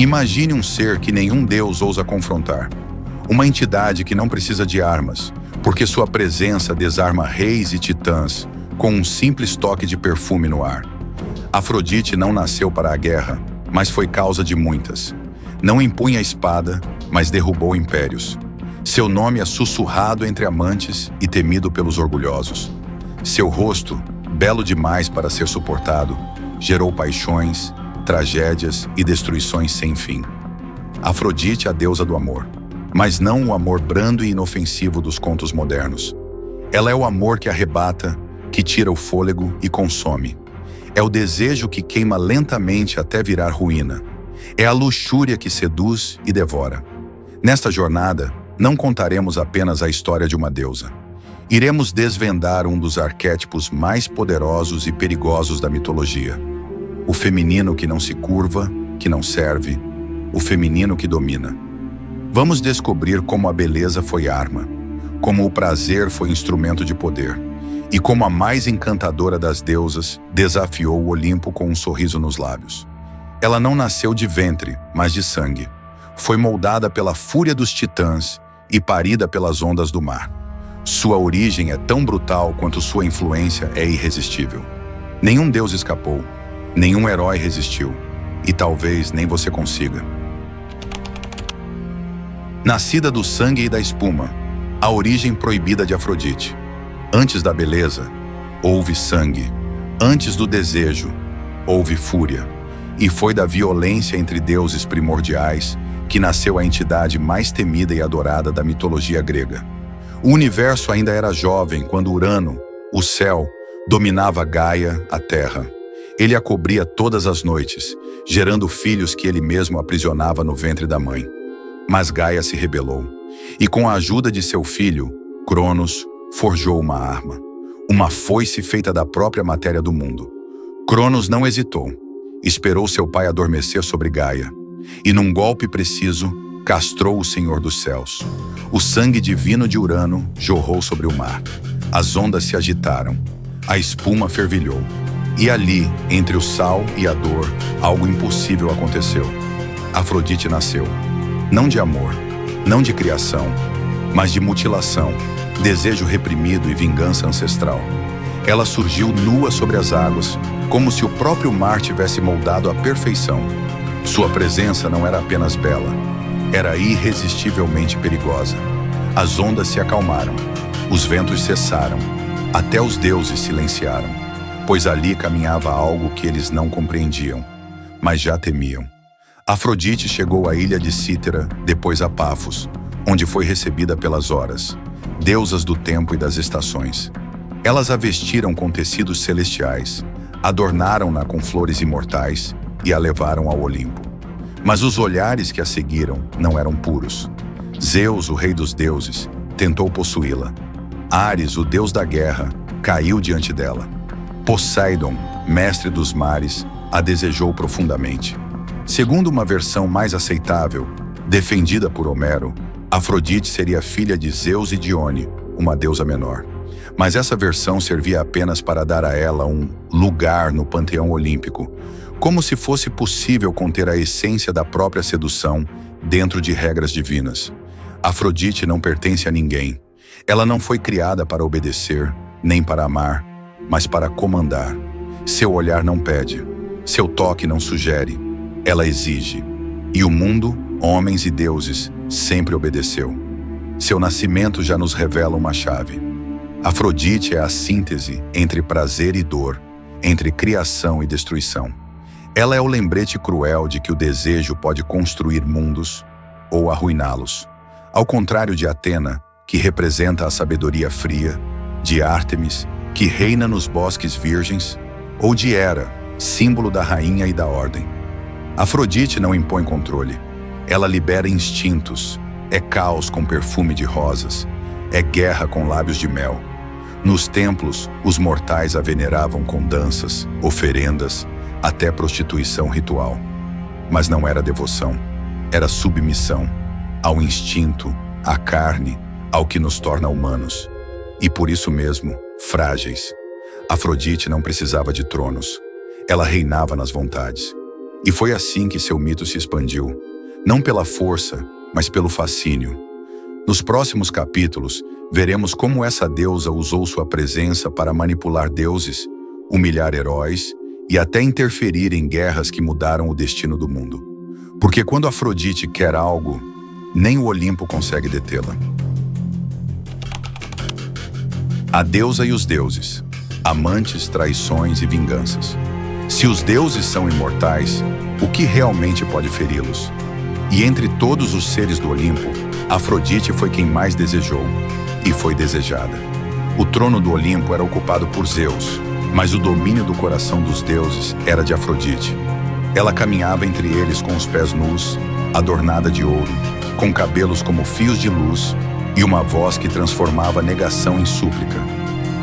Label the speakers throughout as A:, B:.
A: Imagine um ser que nenhum deus ousa confrontar. Uma entidade que não precisa de armas, porque sua presença desarma reis e titãs com um simples toque de perfume no ar. Afrodite não nasceu para a guerra, mas foi causa de muitas. Não impunha a espada, mas derrubou impérios. Seu nome é sussurrado entre amantes e temido pelos orgulhosos. Seu rosto, belo demais para ser suportado, gerou paixões, tragédias e destruições sem fim. Afrodite, a deusa do amor, mas não o amor brando e inofensivo dos contos modernos. Ela é o amor que arrebata, que tira o fôlego e consome. É o desejo que queima lentamente até virar ruína. É a luxúria que seduz e devora. Nesta jornada, não contaremos apenas a história de uma deusa. Iremos desvendar um dos arquétipos mais poderosos e perigosos da mitologia. O feminino que não se curva, que não serve, o feminino que domina. Vamos descobrir como a beleza foi arma, como o prazer foi instrumento de poder, e como a mais encantadora das deusas desafiou o Olimpo com um sorriso nos lábios. Ela não nasceu de ventre, mas de sangue. Foi moldada pela fúria dos titãs e parida pelas ondas do mar. Sua origem é tão brutal quanto sua influência é irresistível. Nenhum deus escapou, nenhum herói resistiu, e talvez nem você consiga. Nascida do sangue e da espuma, a origem proibida de Afrodite. Antes da beleza, houve sangue. Antes do desejo, houve fúria. E foi da violência entre deuses primordiais que nasceu a entidade mais temida e adorada da mitologia grega. O universo ainda era jovem quando Urano, o céu, dominava Gaia, a terra. Ele a cobria todas as noites, gerando filhos que ele mesmo aprisionava no ventre da mãe. Mas Gaia se rebelou, e com a ajuda de seu filho, Cronos, forjou uma arma, uma foice feita da própria matéria do mundo. Cronos não hesitou, esperou seu pai adormecer sobre Gaia, e num golpe preciso, castrou o Senhor dos Céus. O sangue divino de Urano jorrou sobre o mar. As ondas se agitaram, a espuma fervilhou, e ali, entre o sal e a dor, algo impossível aconteceu. Afrodite nasceu, não de amor, não de criação, mas de mutilação, desejo reprimido e vingança ancestral. Ela surgiu nua sobre as águas, como se o próprio mar tivesse moldado à perfeição. Sua presença não era apenas bela, era irresistivelmente perigosa. As ondas se acalmaram, os ventos cessaram, até os deuses silenciaram, pois ali caminhava algo que eles não compreendiam, mas já temiam. Afrodite chegou à ilha de Cítera, depois a Pafos, onde foi recebida pelas horas, deusas do tempo e das estações. Elas a vestiram com tecidos celestiais, adornaram-na com flores imortais e a levaram ao Olimpo. Mas os olhares que a seguiram não eram puros. Zeus, o rei dos deuses, tentou possuí-la. Ares, o deus da guerra, caiu diante dela. Poseidon, mestre dos mares, a desejou profundamente. Segundo uma versão mais aceitável, defendida por Homero, Afrodite seria filha de Zeus e Dione, uma deusa menor. Mas essa versão servia apenas para dar a ela um lugar no panteão olímpico, como se fosse possível conter a essência da própria sedução dentro de regras divinas. Afrodite não pertence a ninguém. Ela não foi criada para obedecer, nem para amar, mas para comandar. Seu olhar não pede, seu toque não sugere, ela exige. E o mundo, homens e deuses, sempre obedeceu. Seu nascimento já nos revela uma chave. Afrodite é a síntese entre prazer e dor, entre criação e destruição. Ela é o lembrete cruel de que o desejo pode construir mundos ou arruiná-los. Ao contrário de Atena, que representa a sabedoria fria, de Ártemis, que reina nos bosques virgens, ou de Hera, símbolo da rainha e da ordem. Afrodite não impõe controle. Ela libera instintos. É caos com perfume de rosas. É guerra com lábios de mel. Nos templos, os mortais a veneravam com danças, oferendas, até prostituição ritual. Mas não era devoção, era submissão ao instinto, à carne, ao que nos torna humanos. E por isso mesmo, frágeis. Afrodite não precisava de tronos. Ela reinava nas vontades. E foi assim que seu mito se expandiu, não pela força, mas pelo fascínio. Nos próximos capítulos, veremos como essa deusa usou sua presença para manipular deuses, humilhar heróis e até interferir em guerras que mudaram o destino do mundo. Porque quando Afrodite quer algo, nem o Olimpo consegue detê-la. A deusa e os deuses, amantes, traições e vinganças. Se os deuses são imortais, o que realmente pode feri-los? E entre todos os seres do Olimpo, Afrodite foi quem mais desejou, e foi desejada. O trono do Olimpo era ocupado por Zeus, mas o domínio do coração dos deuses era de Afrodite. Ela caminhava entre eles com os pés nus, adornada de ouro, com cabelos como fios de luz e uma voz que transformava negação em súplica.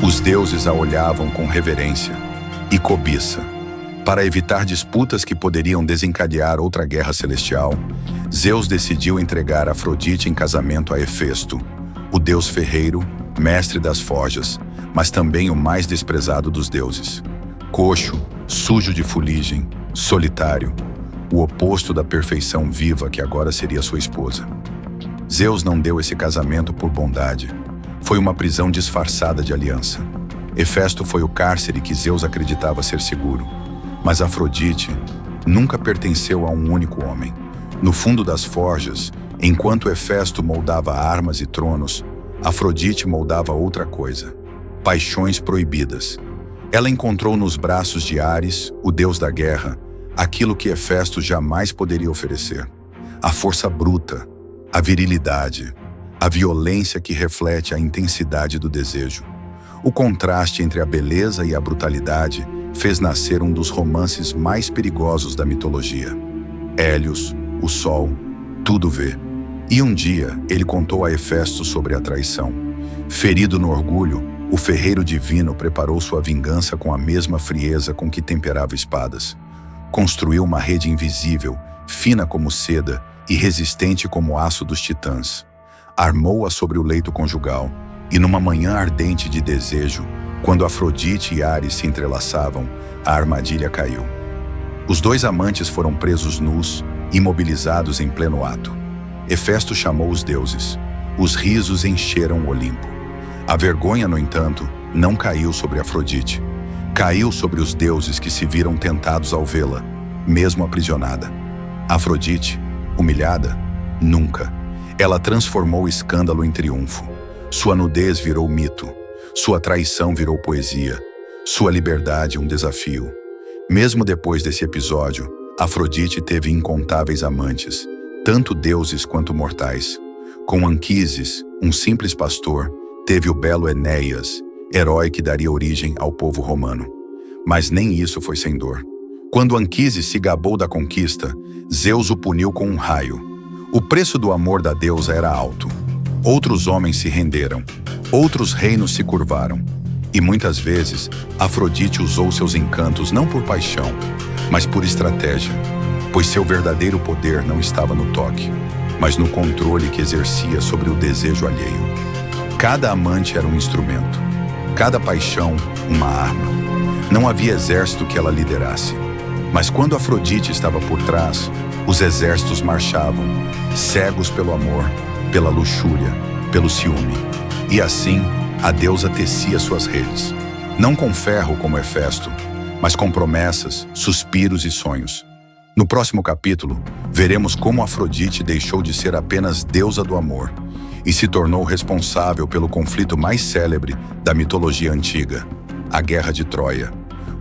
A: Os deuses a olhavam com reverência e cobiça. Para evitar disputas que poderiam desencadear outra guerra celestial, Zeus decidiu entregar Afrodite em casamento a Hefesto, o deus ferreiro, mestre das forjas, mas também o mais desprezado dos deuses. Coxo, sujo de fuligem, solitário, o oposto da perfeição viva que agora seria sua esposa. Zeus não deu esse casamento por bondade. Foi uma prisão disfarçada de aliança. Hefesto foi o cárcere que Zeus acreditava ser seguro. Mas Afrodite nunca pertenceu a um único homem. No fundo das forjas, enquanto Hefesto moldava armas e tronos, Afrodite moldava outra coisa: paixões proibidas. Ela encontrou nos braços de Ares, o deus da guerra, aquilo que Hefesto jamais poderia oferecer: a força bruta, a virilidade, a violência que reflete a intensidade do desejo. O contraste entre a beleza e a brutalidade fez nascer um dos romances mais perigosos da mitologia. Hélios, o Sol, tudo vê. E um dia ele contou a Hefesto sobre a traição. Ferido no orgulho, o ferreiro divino preparou sua vingança com a mesma frieza com que temperava espadas. Construiu uma rede invisível, fina como seda e resistente como aço dos titãs. Armou-a sobre o leito conjugal, e numa manhã ardente de desejo, quando Afrodite e Ares se entrelaçavam, a armadilha caiu. Os dois amantes foram presos nus, imobilizados em pleno ato. Hefesto chamou os deuses. Os risos encheram o Olimpo. A vergonha, no entanto, não caiu sobre Afrodite. Caiu sobre os deuses que se viram tentados ao vê-la, mesmo aprisionada. Afrodite, humilhada? Nunca. Ela transformou o escândalo em triunfo. Sua nudez virou mito. Sua traição virou poesia. Sua liberdade um desafio. Mesmo depois desse episódio, Afrodite teve incontáveis amantes, tanto deuses quanto mortais. Com Anquises, um simples pastor, teve o belo Enéas, herói que daria origem ao povo romano. Mas nem isso foi sem dor. Quando Anquises se gabou da conquista, Zeus o puniu com um raio. O preço do amor da deusa era alto. Outros homens se renderam, outros reinos se curvaram. E muitas vezes, Afrodite usou seus encantos não por paixão, mas por estratégia, pois seu verdadeiro poder não estava no toque, mas no controle que exercia sobre o desejo alheio. Cada amante era um instrumento, cada paixão uma arma. Não havia exército que ela liderasse, mas quando Afrodite estava por trás, os exércitos marchavam, cegos pelo amor, pela luxúria, pelo ciúme. E assim, a deusa tecia suas redes, não com ferro como Hefesto, mas com promessas, suspiros e sonhos. No próximo capítulo, veremos como Afrodite deixou de ser apenas deusa do amor e se tornou responsável pelo conflito mais célebre da mitologia antiga, a Guerra de Troia.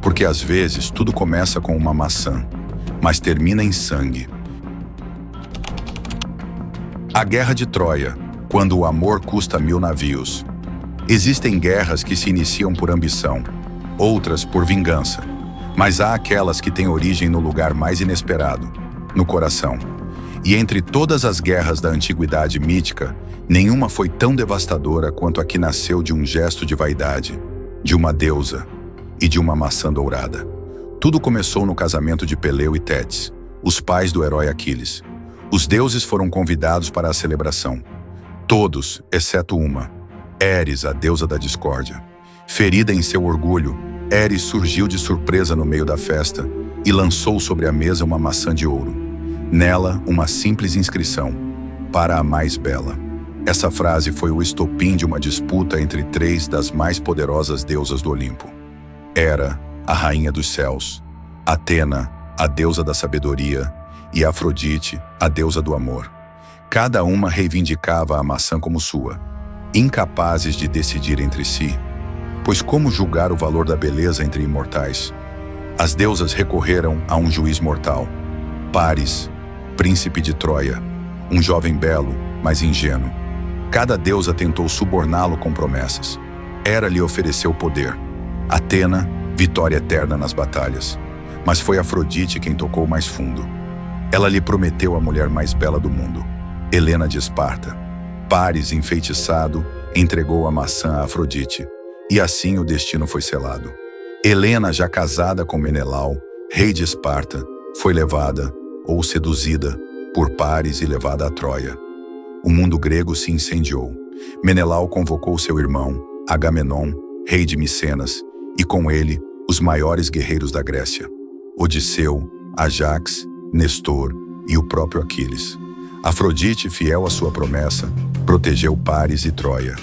A: Porque às vezes tudo começa com uma maçã, mas termina em sangue. A Guerra de Troia, quando o amor custa 1000 navios. Existem guerras que se iniciam por ambição, outras por vingança, mas há aquelas que têm origem no lugar mais inesperado, no coração. E entre todas as guerras da antiguidade mítica, nenhuma foi tão devastadora quanto a que nasceu de um gesto de vaidade, de uma deusa e de uma maçã dourada. Tudo começou no casamento de Peleu e Tétis, os pais do herói Aquiles. Os deuses foram convidados para a celebração. Todos, exceto uma, Eris, a deusa da discórdia. Ferida em seu orgulho, Eris surgiu de surpresa no meio da festa, e lançou sobre a mesa uma maçã de ouro. Nela, uma simples inscrição: para a mais bela. Essa frase foi o estopim de uma disputa entre três das mais poderosas deusas do Olimpo. Hera, a rainha dos céus; Atena, a deusa da sabedoria; e Afrodite, a deusa do amor. Cada uma reivindicava a maçã como sua, incapazes de decidir entre si, pois como julgar o valor da beleza entre imortais? As deusas recorreram a um juiz mortal, Paris, príncipe de Troia, um jovem belo, mas ingênuo. Cada deusa tentou suborná-lo com promessas. Hera lhe ofereceu poder, Atena, vitória eterna nas batalhas. Mas foi Afrodite quem tocou mais fundo. Ela lhe prometeu a mulher mais bela do mundo, Helena de Esparta. Paris, enfeitiçado, entregou a maçã a Afrodite, e assim o destino foi selado. Helena, já casada com Menelau, rei de Esparta, foi levada, ou seduzida, por Paris e levada a Troia. O mundo grego se incendiou. Menelau convocou seu irmão, Agamenon, rei de Micenas, e com ele, os maiores guerreiros da Grécia: Odisseu, Ajax, Nestor e o próprio Aquiles. Afrodite, fiel à sua promessa, protegeu Paris e Troia.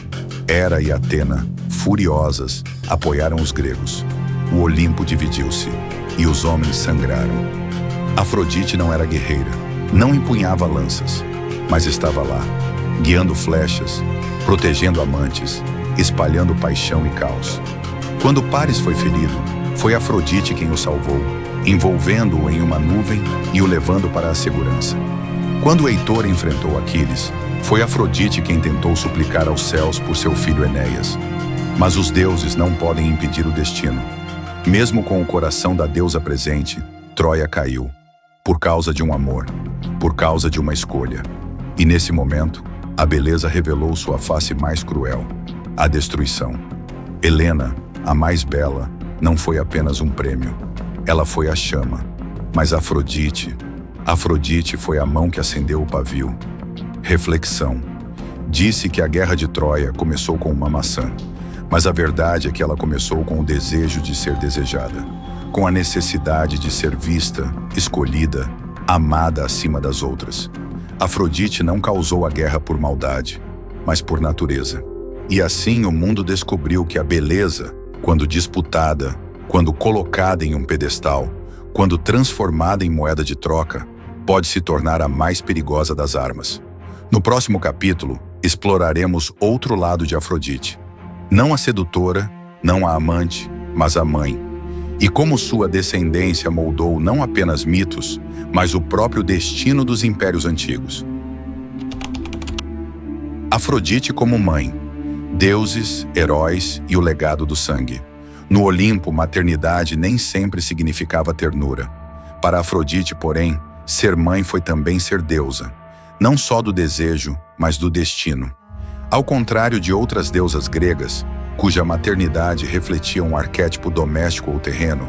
A: Hera e Atena, furiosas, apoiaram os gregos. O Olimpo dividiu-se, e os homens sangraram. Afrodite não era guerreira, não empunhava lanças, mas estava lá, guiando flechas, protegendo amantes, espalhando paixão e caos. Quando Paris foi ferido, foi Afrodite quem o salvou, envolvendo-o em uma nuvem e o levando para a segurança. Quando Heitor enfrentou Aquiles, foi Afrodite quem tentou suplicar aos céus por seu filho Enéas. Mas os deuses não podem impedir o destino. Mesmo com o coração da deusa presente, Troia caiu, por causa de um amor, por causa de uma escolha. E nesse momento, a beleza revelou sua face mais cruel: a destruição. Helena, a mais bela, não foi apenas um prêmio. Ela foi a chama. Mas Afrodite foi a mão que acendeu o pavio. Reflexão. Disse que a guerra de Troia começou com uma maçã, mas a verdade é que ela começou com o desejo de ser desejada, com a necessidade de ser vista, escolhida, amada acima das outras. Afrodite não causou a guerra por maldade, mas por natureza. E assim o mundo descobriu que a beleza, quando disputada, quando colocada em um pedestal, quando transformada em moeda de troca, pode se tornar a mais perigosa das armas. No próximo capítulo, exploraremos outro lado de Afrodite. Não a sedutora, não a amante, mas a mãe. E como sua descendência moldou não apenas mitos, mas o próprio destino dos impérios antigos. Afrodite como mãe, deuses, heróis e o legado do sangue. No Olimpo, maternidade nem sempre significava ternura. Para Afrodite, porém, ser mãe foi também ser deusa, não só do desejo, mas do destino. Ao contrário de outras deusas gregas, cuja maternidade refletia um arquétipo doméstico ou terreno,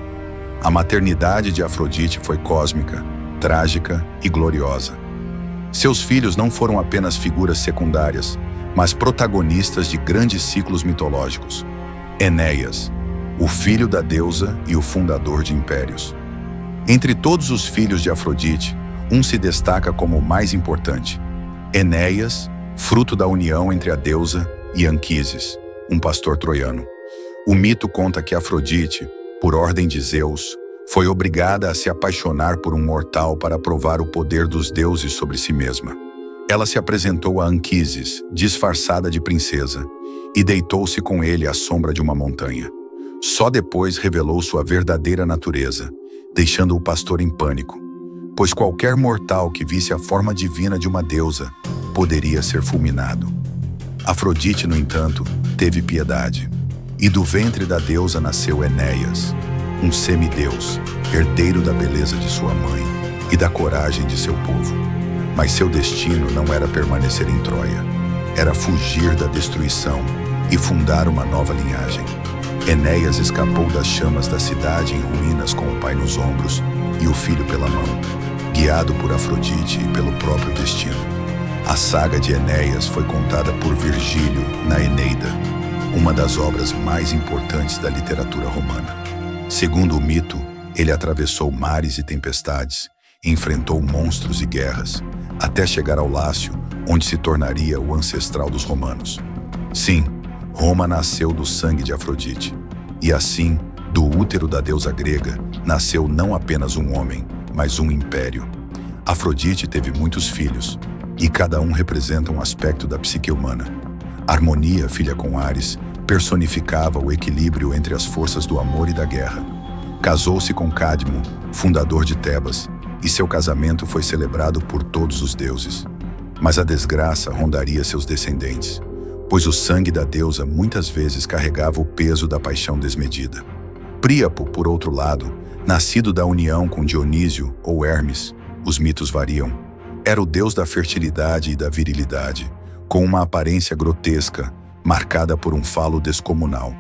A: a maternidade de Afrodite foi cósmica, trágica e gloriosa. Seus filhos não foram apenas figuras secundárias, mas protagonistas de grandes ciclos mitológicos. Enéas, o filho da deusa e o fundador de impérios. Entre todos os filhos de Afrodite, um se destaca como o mais importante: Enéas, fruto da união entre a deusa e Anquises, um pastor troiano. O mito conta que Afrodite, por ordem de Zeus, foi obrigada a se apaixonar por um mortal para provar o poder dos deuses sobre si mesma. Ela se apresentou a Anquises, disfarçada de princesa, e deitou-se com ele à sombra de uma montanha. Só depois revelou sua verdadeira natureza, deixando o pastor em pânico, pois qualquer mortal que visse a forma divina de uma deusa poderia ser fulminado. Afrodite, no entanto, teve piedade, e do ventre da deusa nasceu Enéas, um semideus, herdeiro da beleza de sua mãe e da coragem de seu povo. Mas seu destino não era permanecer em Troia, era fugir da destruição e fundar uma nova linhagem. Enéas escapou das chamas da cidade em ruínas com o pai nos ombros e o filho pela mão, guiado por Afrodite e pelo próprio destino. A saga de Enéas foi contada por Virgílio na Eneida, uma das obras mais importantes da literatura romana. Segundo o mito, Ele atravessou mares e tempestades, enfrentou monstros e guerras, até chegar ao Lácio, onde se tornaria o ancestral dos romanos. Sim, Roma nasceu do sangue de Afrodite. E assim, do útero da deusa grega, nasceu não apenas um homem, mas um império. Afrodite teve muitos filhos, e cada um representa um aspecto da psique humana. Harmonia, filha com Ares, personificava o equilíbrio entre as forças do amor e da guerra. Casou-se com Cadmo, fundador de Tebas, e seu casamento foi celebrado por todos os deuses. Mas a desgraça rondaria seus descendentes, pois o sangue da deusa muitas vezes carregava o peso da paixão desmedida. Príapo, por outro lado, nascido da união com Dionísio ou Hermes, os mitos variam, era o deus da fertilidade e da virilidade, com uma aparência grotesca, marcada por um falo descomunal.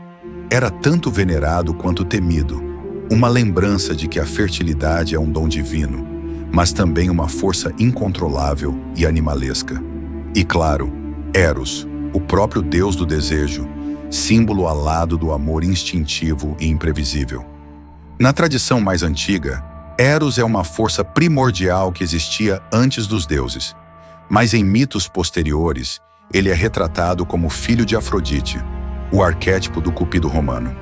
A: Era tanto venerado quanto temido, uma lembrança de que a fertilidade é um dom divino, mas também uma força incontrolável e animalesca. E claro, Eros, o próprio deus do desejo, símbolo alado do amor instintivo e imprevisível. Na tradição mais antiga, Eros é uma força primordial que existia antes dos deuses, mas em mitos posteriores, ele é retratado como filho de Afrodite, o arquétipo do cupido romano.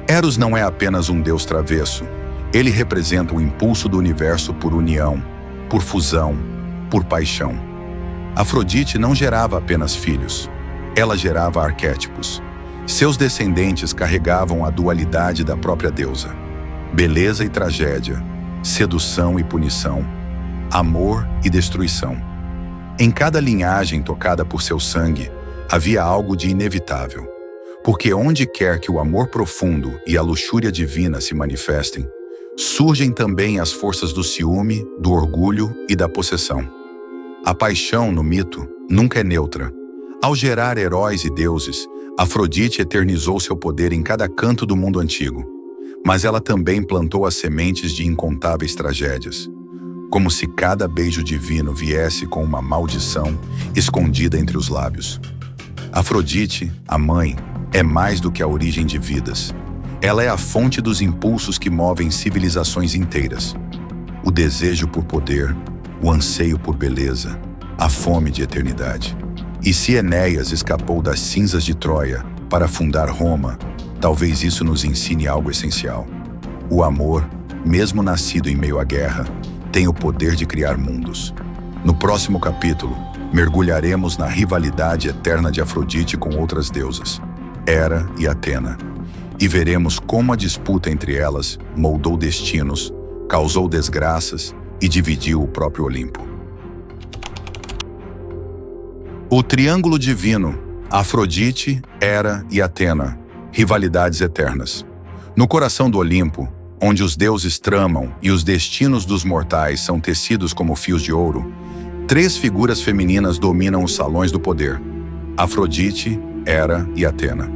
A: Eros não é apenas um deus travesso, ele representa o impulso do universo por união, por fusão, por paixão. Afrodite não gerava apenas filhos, ela gerava arquétipos. Seus descendentes carregavam a dualidade da própria deusa: beleza e tragédia, sedução e punição, amor e destruição. Em cada linhagem tocada por seu sangue, havia algo de inevitável, porque onde quer que o amor profundo e a luxúria divina se manifestem, surgem também as forças do ciúme, do orgulho e da possessão. A paixão, no mito, nunca é neutra. Ao gerar heróis e deuses, Afrodite eternizou seu poder em cada canto do mundo antigo, mas ela também plantou as sementes de incontáveis tragédias, como se cada beijo divino viesse com uma maldição escondida entre os lábios. Afrodite, a mãe, é mais do que a origem de vidas. Ela é a fonte dos impulsos que movem civilizações inteiras. O desejo por poder, o anseio por beleza, a fome de eternidade. E se Enéas escapou das cinzas de Troia para fundar Roma, talvez isso nos ensine algo essencial. O amor, mesmo nascido em meio à guerra, tem o poder de criar mundos. No próximo capítulo, mergulharemos na rivalidade eterna de Afrodite com outras deusas, Hera e Atena, e veremos como a disputa entre elas moldou destinos, causou desgraças e dividiu o próprio Olimpo. O triângulo divino, Afrodite, Hera e Atena, rivalidades eternas. No coração do Olimpo, onde os deuses tramam e os destinos dos mortais são tecidos como fios de ouro, três figuras femininas dominam os salões do poder: Afrodite, Hera e Atena.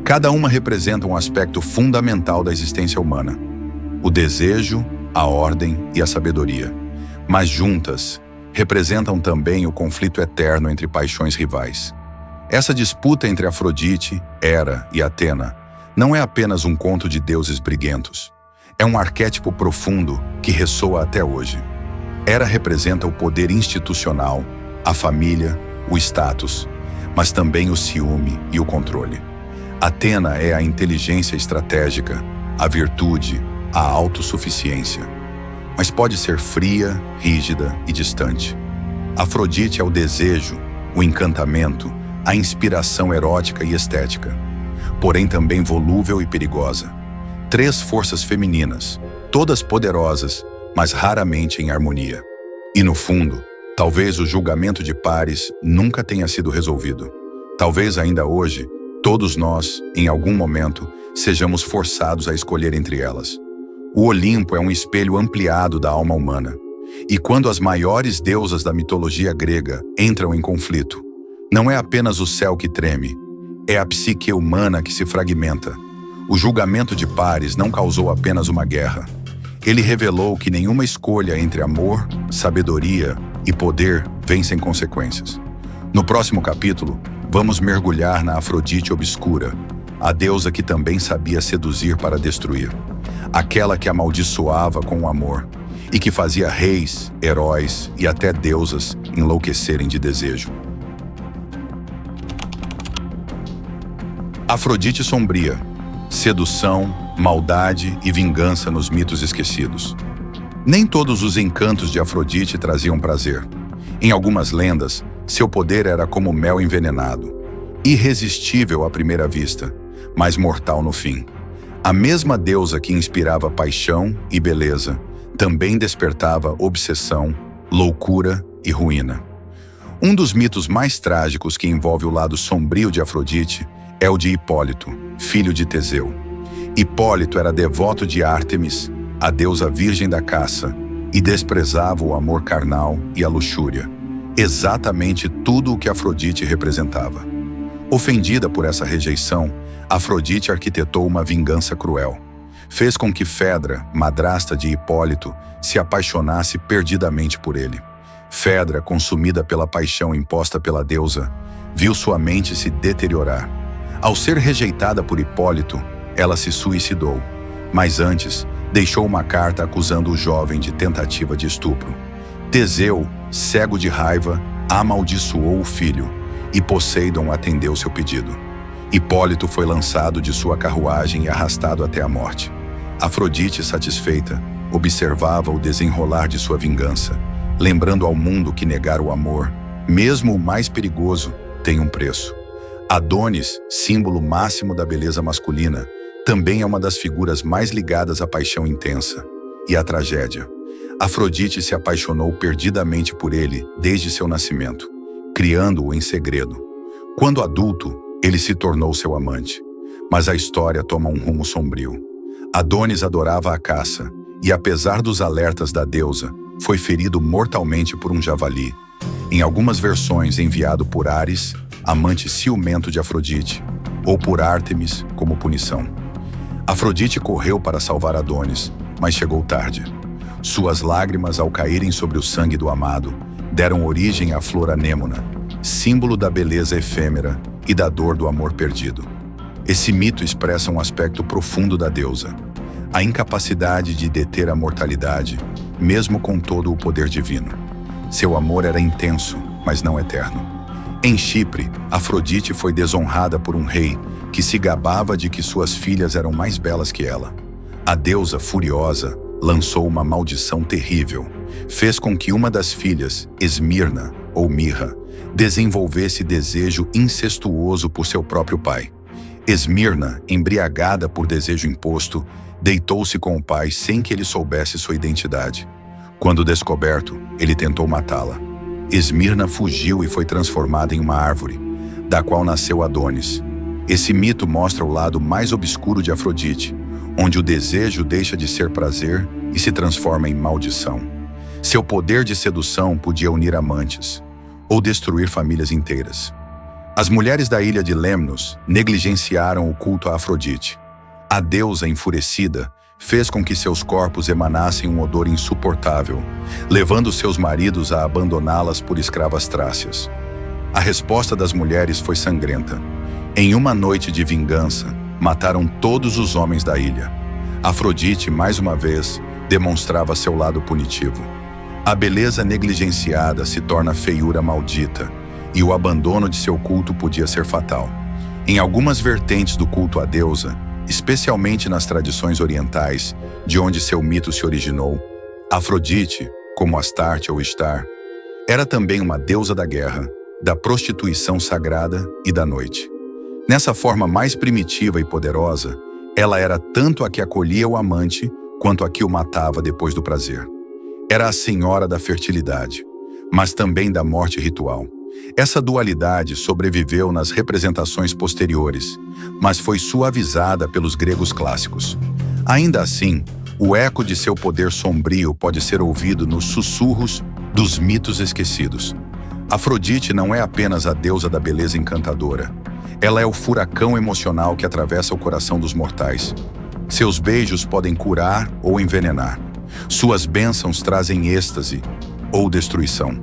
A: Cada uma representa um aspecto fundamental da existência humana: o desejo, a ordem e a sabedoria. Mas juntas, representam também o conflito eterno entre paixões rivais. Essa disputa entre Afrodite, Hera e Atena não é apenas um conto de deuses briguentos. É um arquétipo profundo que ressoa até hoje. Hera representa o poder institucional, a família, o status, mas também o ciúme e o controle. Atena é a inteligência estratégica, a virtude, a autossuficiência. Mas pode ser fria, rígida e distante. Afrodite é o desejo, o encantamento, a inspiração erótica e estética, porém também volúvel e perigosa. Três forças femininas, todas poderosas, mas raramente em harmonia. E no fundo, talvez o julgamento de pares nunca tenha sido resolvido. Talvez ainda hoje, todos nós, em algum momento, sejamos forçados a escolher entre elas. O Olimpo é um espelho ampliado da alma humana. E quando as maiores deusas da mitologia grega entram em conflito, não é apenas o céu que treme, é a psique humana que se fragmenta. O julgamento de pares não causou apenas uma guerra. Ele revelou que nenhuma escolha entre amor, sabedoria e poder vem sem consequências. No próximo capítulo, vamos mergulhar na Afrodite obscura, a deusa que também sabia seduzir para destruir. aquela que amaldiçoava com o amor e que fazia reis, heróis e até deusas enlouquecerem de desejo. Afrodite sombria, sedução, maldade e vingança nos mitos esquecidos. Nem todos os encantos de Afrodite traziam prazer. Em algumas lendas, seu poder era como mel envenenado, irresistível à primeira vista, mas mortal no fim. A mesma deusa que inspirava paixão e beleza também despertava obsessão, loucura e ruína. Um dos mitos mais trágicos que envolve o lado sombrio de Afrodite é o de Hipólito, filho de Teseu. Hipólito era devoto de Ártemis, a deusa virgem da caça, e desprezava o amor carnal e a luxúria, exatamente tudo o que Afrodite representava. Ofendida por essa rejeição, Afrodite arquitetou uma vingança cruel. Fez com que Fedra, madrasta de Hipólito, se apaixonasse perdidamente por ele. Fedra, consumida pela paixão imposta pela deusa, viu sua mente se deteriorar. Ao ser rejeitada por Hipólito, ela se suicidou, mas antes deixou uma carta acusando o jovem de tentativa de estupro. Teseu, cego de raiva, amaldiçoou o filho, e Poseidon atendeu seu pedido. Hipólito foi lançado de sua carruagem e arrastado até a morte. Afrodite, satisfeita, observava o desenrolar de sua vingança, lembrando ao mundo que negar o amor, mesmo o mais perigoso, tem um preço. Adonis, símbolo máximo da beleza masculina, também é uma das figuras mais ligadas à paixão intensa e à tragédia. Afrodite se apaixonou perdidamente por ele desde seu nascimento, criando-o em segredo. Quando adulto, ele se tornou seu amante. Mas a história toma um rumo sombrio. Adonis adorava a caça e, apesar dos alertas da deusa, foi ferido mortalmente por um javali. Em algumas versões, enviado por Ares, amante ciumento de Afrodite, ou por Ártemis, como punição. Afrodite correu para salvar Adonis, mas chegou tarde. Suas lágrimas, ao caírem sobre o sangue do amado, deram origem à flor anêmona, símbolo da beleza efêmera e da dor do amor perdido. Esse mito expressa um aspecto profundo da deusa, a incapacidade de deter a mortalidade, mesmo com todo o poder divino. Seu amor era intenso, mas não eterno. Em Chipre, Afrodite foi desonrada por um rei que se gabava de que suas filhas eram mais belas que ela. A deusa, furiosa, lançou uma maldição terrível. Fez com que uma das filhas, Esmirna, ou Mirra, desenvolvesse desejo incestuoso por seu próprio pai. Esmirna, embriagada por desejo imposto, deitou-se com o pai sem que ele soubesse sua identidade. Quando descoberto, ele tentou matá-la. Esmirna fugiu e foi transformada em uma árvore, da qual nasceu Adonis. Esse mito mostra o lado mais obscuro de Afrodite, onde o desejo deixa de ser prazer e se transforma em maldição. Seu poder de sedução podia unir amantes, ou destruir famílias inteiras. As mulheres da ilha de Lemnos negligenciaram o culto a Afrodite. A deusa, enfurecida, fez com que seus corpos emanassem um odor insuportável, levando seus maridos a abandoná-las por escravas trácias. A resposta das mulheres foi sangrenta. Em uma noite de vingança, mataram todos os homens da ilha. Afrodite, mais uma vez, demonstrava seu lado punitivo. A beleza negligenciada se torna feiura maldita, e o abandono de seu culto podia ser fatal. Em algumas vertentes do culto à deusa, especialmente nas tradições orientais, de onde seu mito se originou, Afrodite, como Astarte ou Ishtar, era também uma deusa da guerra, da prostituição sagrada e da noite. Nessa forma mais primitiva e poderosa, ela era tanto a que acolhia o amante, quanto a que o matava depois do prazer. Era a senhora da fertilidade, mas também da morte ritual. Essa dualidade sobreviveu nas representações posteriores, mas foi suavizada pelos gregos clássicos. Ainda assim, o eco de seu poder sombrio pode ser ouvido nos sussurros dos mitos esquecidos. Afrodite não é apenas a deusa da beleza encantadora. Ela é o furacão emocional que atravessa o coração dos mortais. Seus beijos podem curar ou envenenar. Suas bênçãos trazem êxtase ou destruição.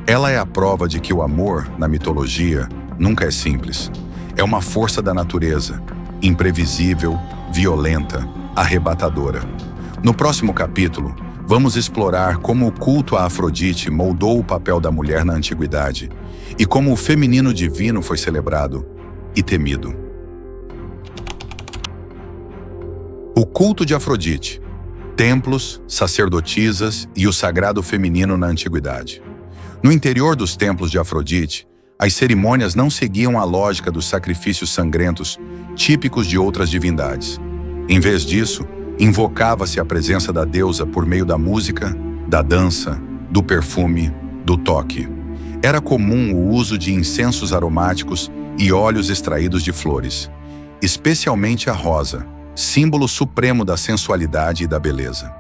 A: Ela é a prova de que o amor, na mitologia, nunca é simples. É uma força da natureza, imprevisível, violenta arrebatadora. No próximo capítulo, vamos explorar como o culto a Afrodite moldou o papel da mulher na antiguidade e como o feminino divino foi celebrado e temido. O culto de Afrodite, templos, sacerdotisas e o sagrado feminino na antiguidade. No interior dos templos de Afrodite, as cerimônias não seguiam a lógica dos sacrifícios sangrentos típicos de outras divindades. Em vez disso, invocava-se a presença da deusa por meio da música, da dança, do perfume, do toque. Era comum o uso de incensos aromáticos e óleos extraídos de flores, especialmente a rosa, símbolo supremo da sensualidade e da beleza.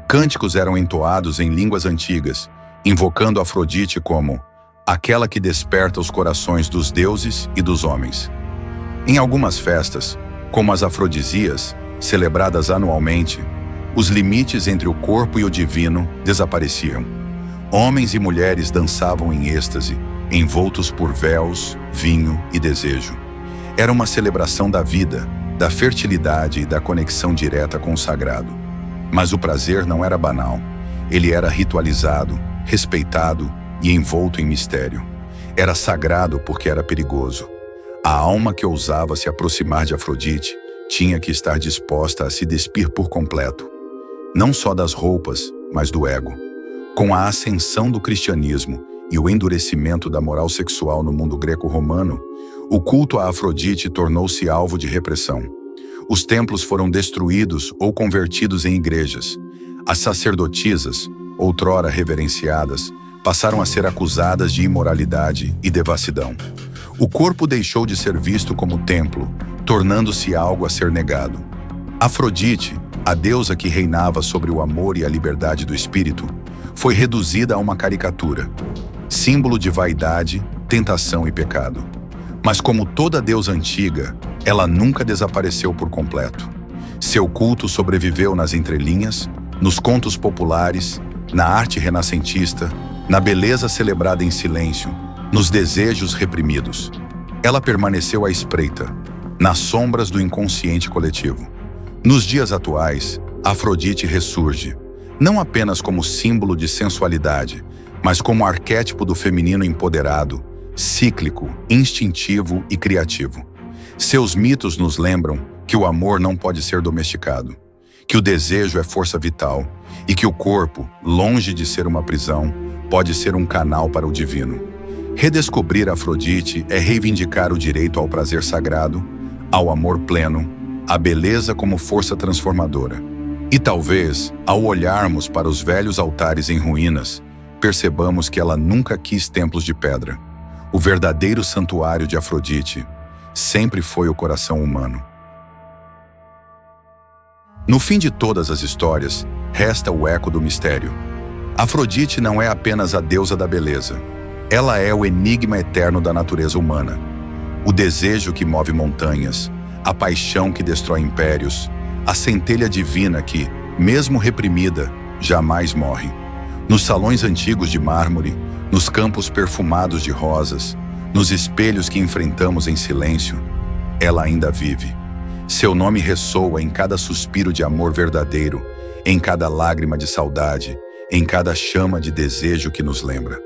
A: Cânticos eram entoados em línguas antigas, invocando Afrodite como aquela que desperta os corações dos deuses e dos homens. Em algumas festas, como as afrodisias, celebradas anualmente, os limites entre o corpo e o divino desapareciam. Homens e mulheres dançavam em êxtase, envoltos por véus, vinho e desejo. Era uma celebração da vida, da fertilidade e da conexão direta com o sagrado. Mas o prazer não era banal. Ele era ritualizado, respeitado e envolto em mistério. Era sagrado porque era perigoso. A alma que ousava se aproximar de Afrodite tinha que estar disposta a se despir por completo, não só das roupas, mas do ego. Com a ascensão do cristianismo e o endurecimento da moral sexual no mundo greco-romano, o culto a Afrodite tornou-se alvo de repressão. Os templos foram destruídos ou convertidos em igrejas. As sacerdotisas, outrora reverenciadas, passaram a ser acusadas de imoralidade e devassidão. O corpo deixou de ser visto como templo, tornando-se algo a ser negado. Afrodite, a deusa que reinava sobre o amor e a liberdade do espírito, foi reduzida a uma caricatura, símbolo de vaidade, tentação e pecado. Mas como toda deusa antiga, ela nunca desapareceu por completo. Seu culto sobreviveu nas entrelinhas, nos contos populares, na arte renascentista, na beleza celebrada em silêncio, nos desejos reprimidos. Ela permaneceu à espreita, nas sombras do inconsciente coletivo. Nos dias atuais, Afrodite ressurge, não apenas como símbolo de sensualidade, mas como arquétipo do feminino empoderado, cíclico, instintivo e criativo. Seus mitos nos lembram que o amor não pode ser domesticado, que o desejo é força vital e que o corpo, longe de ser uma prisão, pode ser um canal para o divino. Redescobrir Afrodite é reivindicar o direito ao prazer sagrado, ao amor pleno, à beleza como força transformadora. E talvez, ao olharmos para os velhos altares em ruínas, percebamos que ela nunca quis templos de pedra. O verdadeiro santuário de Afrodite sempre foi o coração humano. No fim de todas as histórias, resta o eco do mistério. Afrodite não é apenas a deusa da beleza. Ela é o enigma eterno da natureza humana. O desejo que move montanhas, a paixão que destrói impérios, a centelha divina que, mesmo reprimida, jamais morre. Nos salões antigos de mármore, nos campos perfumados de rosas, nos espelhos que enfrentamos em silêncio, ela ainda vive. Seu nome ressoa em cada suspiro de amor verdadeiro, em cada lágrima de saudade, em cada chama de desejo que nos lembra.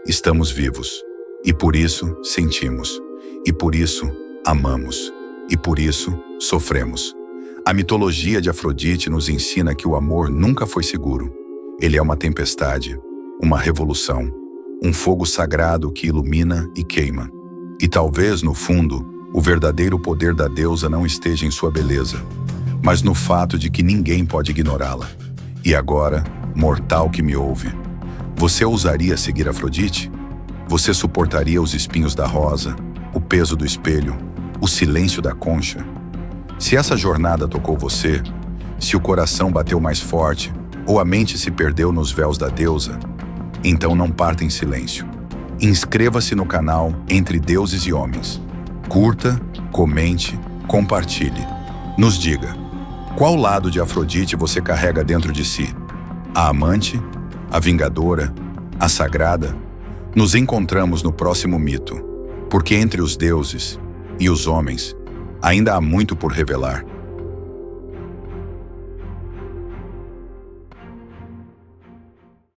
A: Estamos vivos, e por isso sentimos, e por isso amamos, e por isso sofremos. A mitologia de Afrodite nos ensina que o amor nunca foi seguro. Ele é uma tempestade, uma revolução, um fogo sagrado que ilumina e queima. E talvez, no fundo, o verdadeiro poder da deusa não esteja em sua beleza, mas no fato de que ninguém pode ignorá-la. E agora, mortal que me ouve, você ousaria seguir Afrodite? Você suportaria os espinhos da rosa, o peso do espelho, o silêncio da concha? Se essa jornada tocou você, se o coração bateu mais forte ou a mente se perdeu nos véus da deusa, então não parta em silêncio. Inscreva-se no canal Entre Deuses e Homens. Curta, comente, compartilhe. Nos diga, qual lado de Afrodite você carrega dentro de si? A amante? A vingadora? A sagrada? Nos encontramos no próximo mito, porque entre os deuses e os homens ainda há muito por revelar.